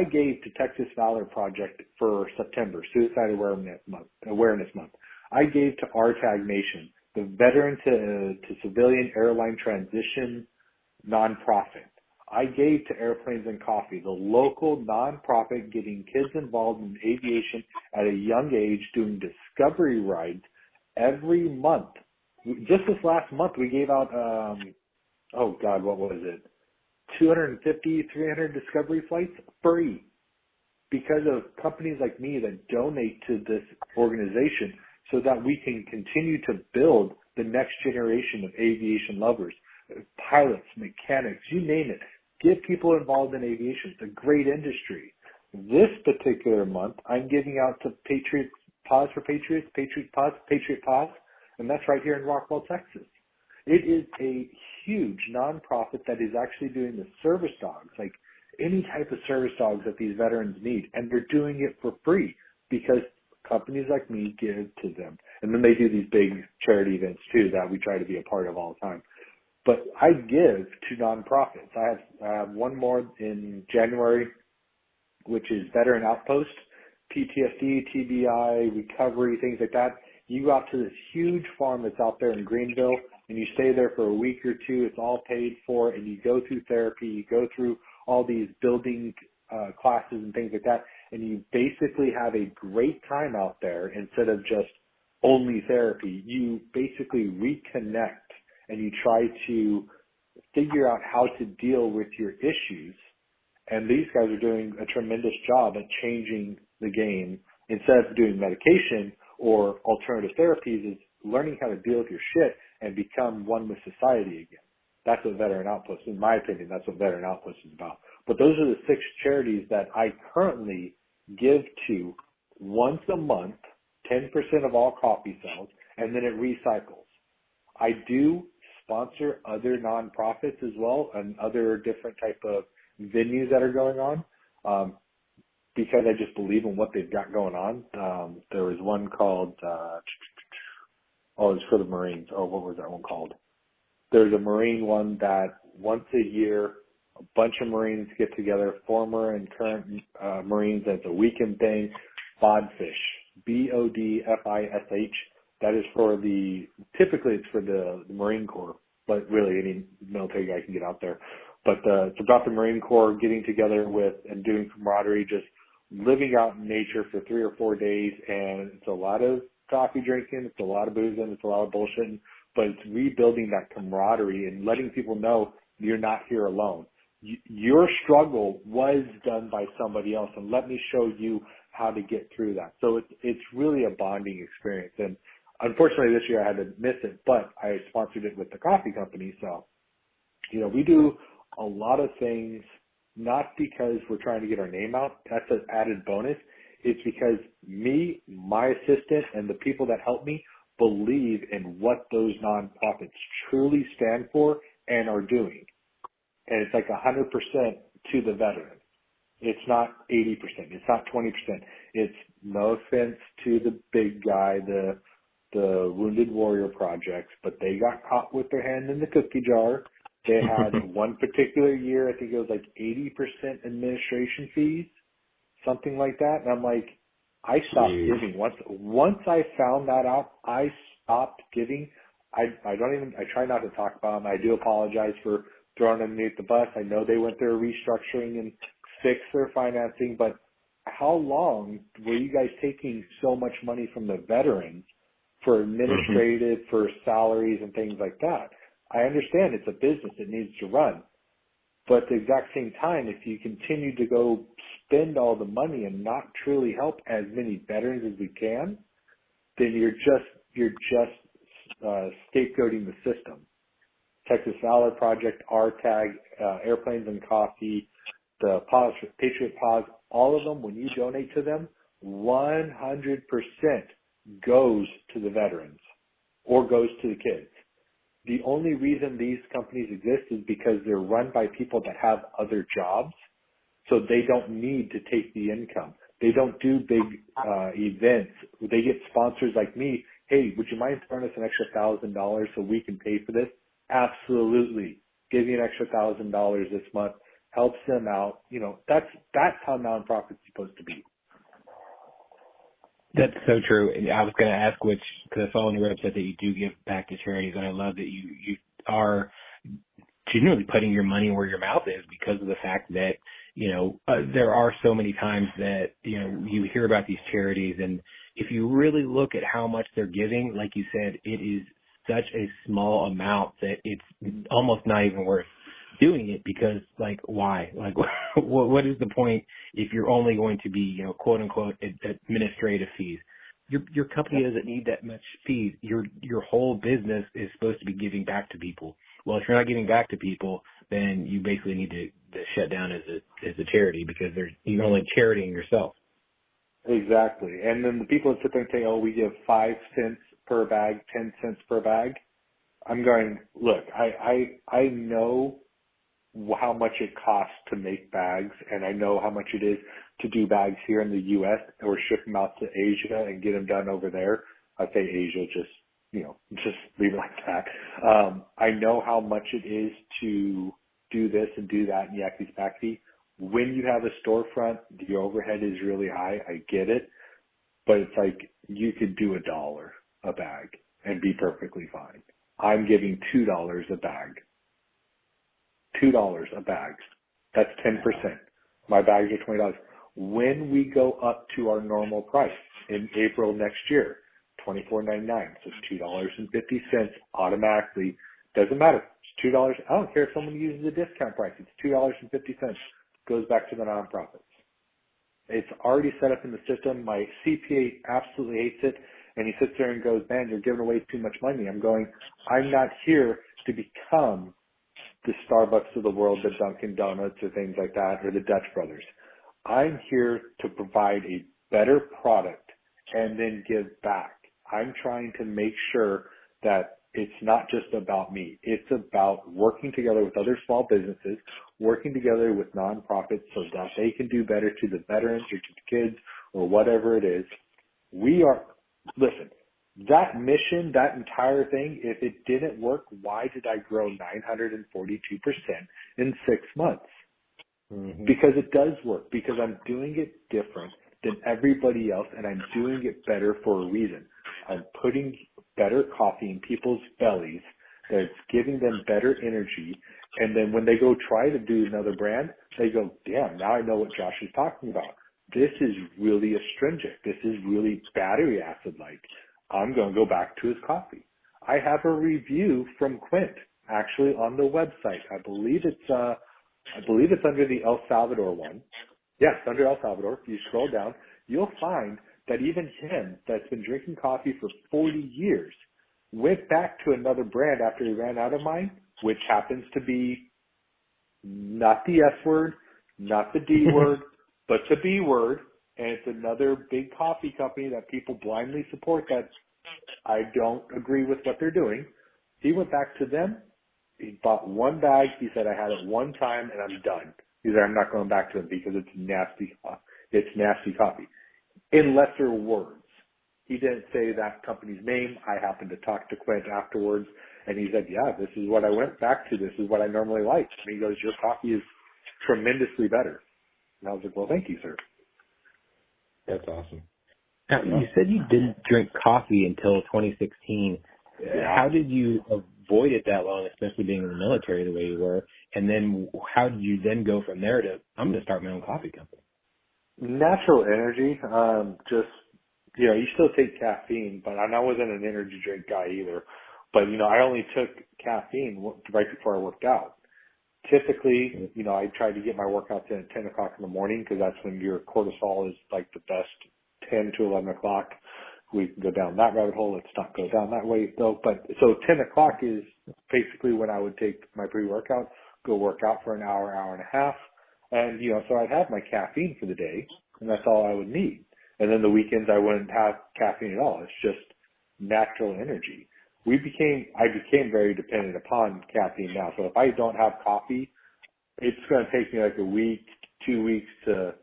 I gave to Texas Valor Project for September, Suicide Awareness Month. I gave to RTAG Nation, the Veteran to Civilian Airline Transition nonprofit. I gave to Airplanes and Coffee, the local nonprofit getting kids involved in aviation at a young age, doing discovery rides every month. Just this last month, we gave out, what was it? 250, 300 discovery flights free because of companies like me that donate to this organization so that we can continue to build the next generation of aviation lovers, pilots, mechanics, you name it. Get people involved in aviation. It's a great industry. This particular month, I'm giving out to Patriot Paws for Patriots, Patriot Paws, and that's right here in Rockwell, Texas. It is a huge nonprofit that is actually doing the service dogs, like any type of service dogs that these veterans need, and they're doing it for free because companies like me give to them. And then they do these big charity events too that we try to be a part of all the time. But I give to nonprofits. I have one more in January, which is Veteran Outpost, PTSD, TBI, recovery, things like that. You go out to this huge farm that's out there in Greenville, and you stay there for a week or two. It's all paid for, and you go through therapy. You go through all these building classes and things like that, and you basically have a great time out there instead of just only therapy. You basically reconnect, and you try to figure out how to deal with your issues. And these guys are doing a tremendous job at changing the game. Instead of doing medication or alternative therapies, is learning how to deal with your shit and become one with society again. That's what Veteran Outpost, in my opinion, that's what Veteran Outpost is about. But those are the 6 charities that I currently give to once a month, 10% of all coffee sales, and then it recycles. I do sponsor other nonprofits as well and other different type of venues that are going on because I just believe in what they've got going on. There was one called, it's for the Marines. What was that one called? There's a Marine one that once a year, a bunch of Marines get together, former and current Marines. It's a weekend thing. BODFISH, BODFISH. That is typically it's for the Marine Corps, but really any military guy can get out there. But it's about the Marine Corps getting together with and doing camaraderie, just living out in nature for 3 or 4 days. And it's a lot of coffee drinking, it's a lot of boozing, it's a lot of bullshitting, but it's rebuilding that camaraderie and letting people know you're not here alone. Your struggle was done by somebody else, and let me show you how to get through that. So it's really a bonding experience. And unfortunately this year I had to miss it, but I sponsored it with the coffee company. So, we do a lot of things, not because we're trying to get our name out. That's an added bonus. It's because me, my assistant, and the people that help me believe in what those nonprofits truly stand for and are doing. And it's like 100% to the veteran. It's not 80%. It's not 20%. It's no offense to the big guy, the Wounded Warrior Projects, but they got caught with their hand in the cookie jar. They had one particular year, I think it was like 80% administration fees, something like that. And I'm like, I stopped giving. Once I found that out, I stopped giving. I try not to talk about them. I do apologize for throwing them underneath the bus. I know they went through a restructuring and fixed their financing, but how long were you guys taking so much money from the veterans for administrative, for salaries and things like that? I understand it's a business. It needs to run. But at the exact same time, if you continue to go spend all the money and not truly help as many veterans as we can, then you're just scapegoating the system. Texas Valor Project, RTAG, Airplanes and Coffee, the Patriot Paws, all of them, when you donate to them, 100% goes to the veterans or goes to the kids. The only reason these companies exist is because they're run by people that have other jobs, so they don't need to take the income. They don't do big events. They get sponsors like me. Hey, would you mind throwing us an extra $1,000 so we can pay for this? Absolutely. Give you an extra $1,000 this month helps them out. You know, that's how nonprofit's supposed to be. That's so true. And I was going to ask because I saw on your website that you do give back to charities, and I love that you are genuinely putting your money where your mouth is, because of the fact that, there are so many times that, you hear about these charities, and if you really look at how much they're giving, like you said, it is such a small amount that it's almost not even worth doing it, because like, why? Like, what is the point if you're only going to be, quote unquote, administrative fees? Your company doesn't need that much fees. Your whole business is supposed to be giving back to people. Well, if you're not giving back to people, then you basically need to shut down as a charity, because you're only charitying yourself. Exactly. And then the people that sit there and say, oh, we give 5 cents per bag, 10 cents per bag. I'm going, look, I know how much it costs to make bags, and I know how much it is to do bags here in the U.S. or ship them out to Asia and get them done over there. I say Asia, just leave it like that. I know how much it is to do this and do that and yakety spackety. When you have a storefront, the overhead is really high. I get it, but it's like you could do $1 a bag and be perfectly fine. I'm giving $2 a bag. $2 a bag. That's 10%. My bags are $20. When we go up to our normal price in April next year, $24.99, so $2.50 automatically. Doesn't matter. It's $2. I don't care if someone uses a discount price. It's $2.50. Goes back to the nonprofits. It's already set up in the system. My CPA absolutely hates it, and he sits there and goes, man, you're giving away too much money. I'm going, I'm not here to become the Starbucks of the world, the Dunkin' Donuts or things like that, or the Dutch Brothers. I'm here to provide a better product and then give back. I'm trying to make sure that it's not just about me. It's about working together with other small businesses, working together with nonprofits so that they can do better to the veterans or to the kids or whatever it is. Listen, that mission, that entire thing, if it didn't work, why did I grow 942% in 6 months? Mm-hmm. Because it does work, because I'm doing it different than everybody else, and I'm doing it better for a reason. I'm putting better coffee in people's bellies that's giving them better energy, and then when they go try to do another brand, they go, damn, now I know what Josh is talking about. This is really astringent. This is really battery acid-like. I'm going to go back to his coffee. I have a review from Quint actually on the website. I believe it's under the El Salvador one. Yes, under El Salvador. If you scroll down, you'll find that even him, that's been drinking coffee for 40 years, went back to another brand after he ran out of mine, which happens to be not the S word, not the D word, but the B word. And it's another big coffee company that people blindly support that I don't agree with what they're doing. He went back to them. He bought one bag. He said, I had it one time and I'm done. He said, I'm not going back to it because it's nasty. It's nasty coffee. In lesser words. He didn't say that company's name. I happened to talk to Quint afterwards, and he said, yeah, this is what I went back to. This is what I normally like. And he goes, your coffee is tremendously better. And I was like, well, thank you, sir. That's awesome. Now, you said you didn't drink coffee until 2016. Yeah. How did you avoid it that long, especially being in the military the way you were? And then how did you then go from there to, I'm going to start my own coffee company? Natural energy. You still take caffeine, but I wasn't an energy drink guy either. But, I only took caffeine right before I worked out. Typically, I try to get my workouts in at 10 o'clock in the morning because that's when your cortisol is like the best, 10 to 11 o'clock. We can go down that rabbit hole. Let's not go down that way though. But so 10 o'clock is basically when I would take my pre-workout, go work out for an hour, hour and a half. And, so I'd have my caffeine for the day and that's all I would need. And then the weekends I wouldn't have caffeine at all. It's just natural energy. I became very dependent upon caffeine now. So if I don't have coffee, it's going to take me like a week, 2 weeks to,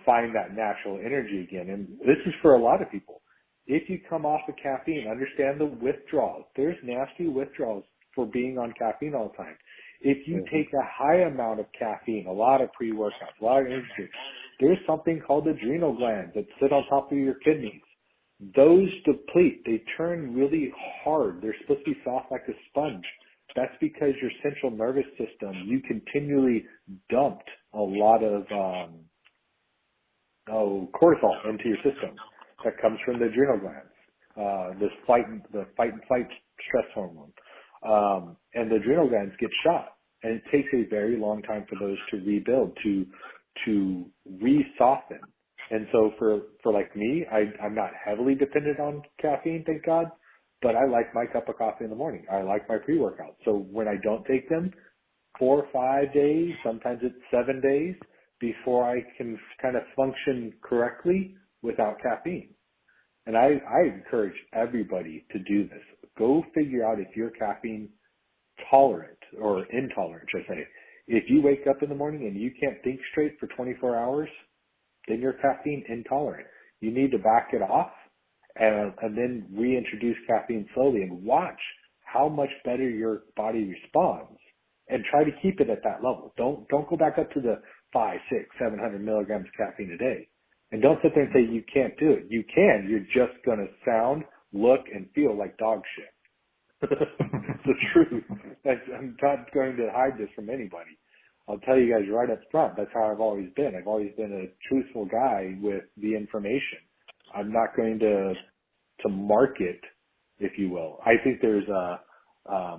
find that natural energy again. And this is for a lot of people. If you come off of caffeine, understand the withdrawals. There's nasty withdrawals for being on caffeine all the time. If you take a high amount of caffeine, a lot of pre-workouts, a lot of energy drinks, there's something called adrenal glands that sit on top of your kidneys. Those deplete. They turn really hard. They're supposed to be soft like a sponge. That's because your central nervous system, you continually dumped a lot of cortisol into your system. That comes from the adrenal glands, the fight and flight stress hormone. And the adrenal glands get shot. And it takes a very long time for those to rebuild, to re-soften. And so for like me, I'm not heavily dependent on caffeine, thank God, but I like my cup of coffee in the morning. I like my pre-workout. So when I don't take them, 4 or 5 days, sometimes it's 7 days before I can kind of function correctly without caffeine. And I encourage everybody to do this. Go figure out if you're caffeine tolerant or intolerant, should I say. If you wake up in the morning and you can't think straight for 24 hours, then you're caffeine intolerant. You need to back it off and then reintroduce caffeine slowly and watch how much better your body responds and try to keep it at that level. Don't go back up to the 500, 600, 700 milligrams of caffeine a day. And don't sit there and say you can't do it. You can. You're just going to sound, look, and feel like dog shit. It's the truth. I'm not going to hide this from anybody. I'll tell you guys right up front, that's how I've always been. I've always been a truthful guy with the information. I'm not going to market, if you will. I think there's I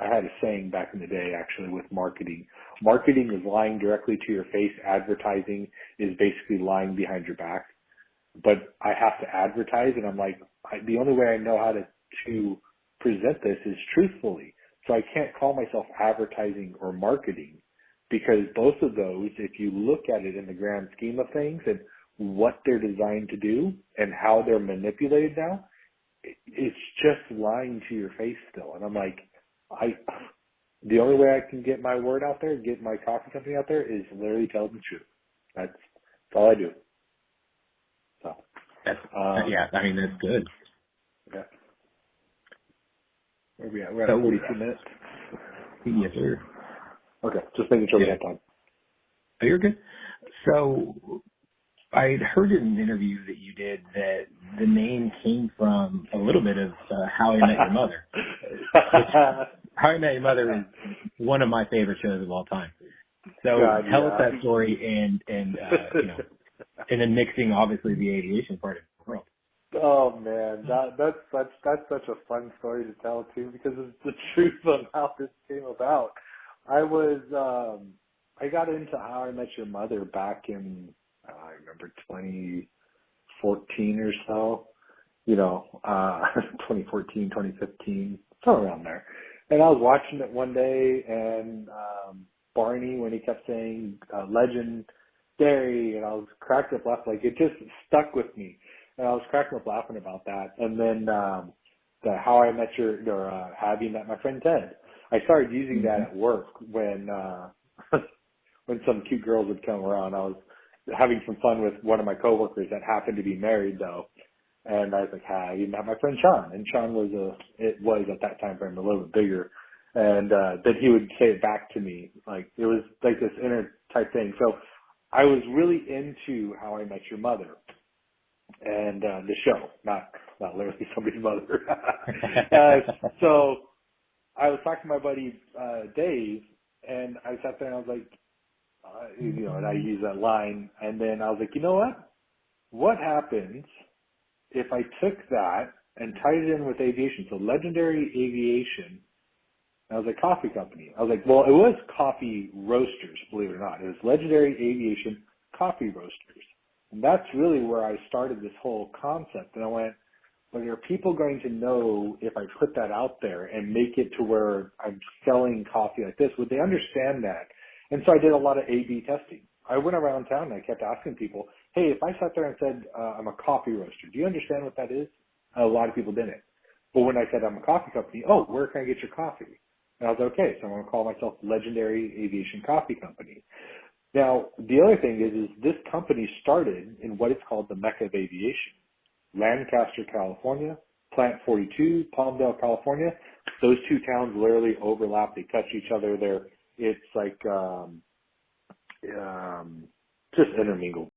had a saying back in the day actually with marketing. Marketing is lying directly to your face. Advertising is basically lying behind your back. But I have to advertise, and I'm like, the only way I know how to present this is truthfully. So I can't call myself advertising or marketing, because both of those, if you look at it in the grand scheme of things and what they're designed to do and how they're manipulated now, it's just lying to your face still. And I'm like, the only way I can get my word out there, get my coffee company out there, is literally tell the truth. That's all I do. So, yeah, I mean, that's good. Yeah. Where are we at? We're at 42 minutes. Yes, sir. Okay, just making sure we have time. Oh, you're good. So I heard in an interview that you did that the name came from a little bit of How I Met Your Mother. How I Met Your Mother is one of my favorite shows of all time. So tell us that story and you know, and then mixing obviously the aviation part of the world. Oh man, that's such a fun story to tell too, because it's the truth on how this came about. I got into How I Met Your Mother back in, I remember 2014 or so, 2014, 2015, somewhere around there. And I was watching it one day, and Barney, when he kept saying legendary, and I was cracking up laughing, like it just stuck with me. And I was cracking up laughing about that. And then the How I Met Have You Met My Friend Ted. I started using that at work when some cute girls would come around. I was having some fun with one of my coworkers that happened to be married though. And I was like, hi, you met my friend Sean. And Sean was at that time frame a little bit bigger. And then he would say it back to me. Like it was like this inner type thing. So I was really into How I Met Your Mother and the show, not literally somebody's mother. So I was talking to my buddy Dave, and I sat there and I was like, and I used that line, and then I was like, you know what? What happens if I took that and tied it in with aviation? So Legendary Aviation, I was like, coffee company. I was like, well, it was coffee roasters, believe it or not. It was Legendary Aviation Coffee Roasters. And that's really where I started this whole concept. And I went, but are people going to know if I put that out there and make it to where I'm selling coffee like this? Would they understand that? And so I did a lot of A/B testing. I went around town and I kept asking people, hey, if I sat there and said, I'm a coffee roaster, do you understand what that is? A lot of people didn't. But when I said I'm a coffee company, oh, where can I get your coffee? And I was like, okay, so I'm going to call myself Legendary Aviation Coffee Company. Now, the other thing is this company started in what is called the Mecca of Aviation. Lancaster, California, Plant 42, Palmdale, California. those two towns literally overlap. They touch each other. It's like just intermingled.